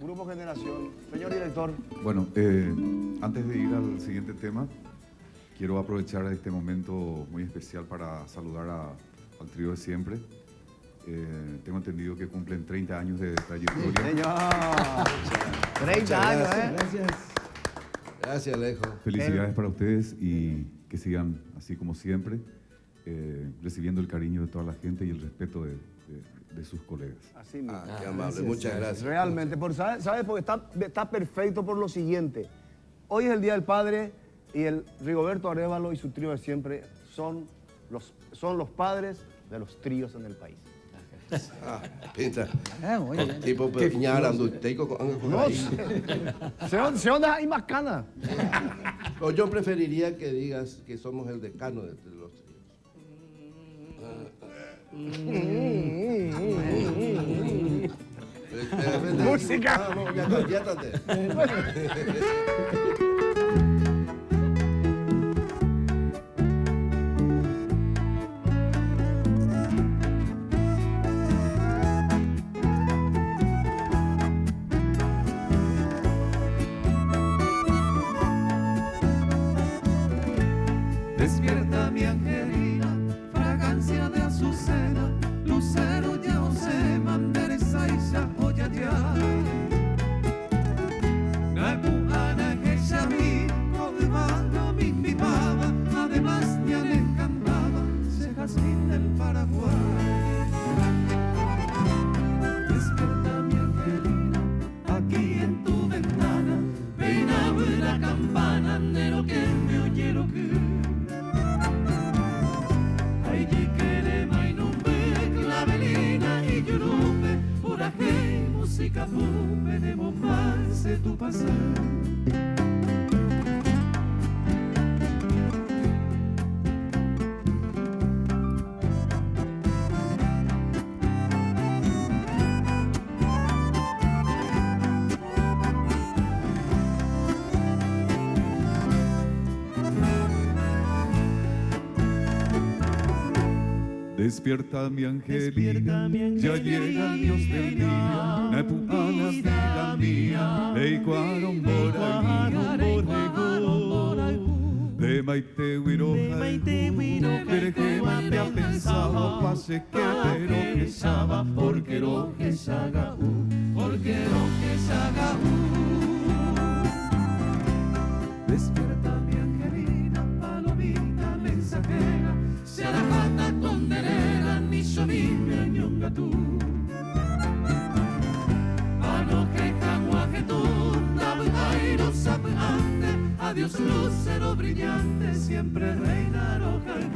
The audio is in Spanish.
Grupo Generación. Señor director. Bueno, antes de ir al siguiente tema, quiero aprovechar este momento muy especial para saludar al trío de siempre. Tengo entendido que cumplen 30 años de trayectoria. Señor. 30 años, Gracias. Gracias, Alejo. Felicidades para ustedes y que sigan así como siempre, recibiendo el cariño de toda la gente y el respeto de sus colegas. Así mismo. Qué amable, muchas gracias. Realmente, ¿sabes? Porque está perfecto por lo siguiente. Hoy es el Día del Padre y el Rigoberto Arévalo y su trío de siempre son los padres de los tríos en el país. Pinta. Tipo peñar anduteico con No ahí. se onda ahí más cana. O yo preferiría que digas que somos el decano de los tríos. Música. Vamos, ya conviértate. Despierta mi angelina, fragancia de azucena, lucero ya ose, manderesa y sapoya ya. Napuana que xaví, codebana mi baba, además ya le encantaba, ese jazmín del Paraguay. Despierta mi angelina, aquí en tu ventana, peinaba la campana, nero que me oye lo que. Música venemos más de tu pasar. Despierta mi angelina, ya llega el Dios del día, Napuanas vida mía, Eicuaron borrego, de Maite Huiroja, Perejema te ha pensado, pase que pero que saba, porque lo que saga, Porque lo que saga, despierta mi angelina, palomita mensajera, se arrabata con derera, ni somimia ñonga tú. Anojeja guajetún, nabujairo sapante, adiós lucero brillante, siempre reina roja el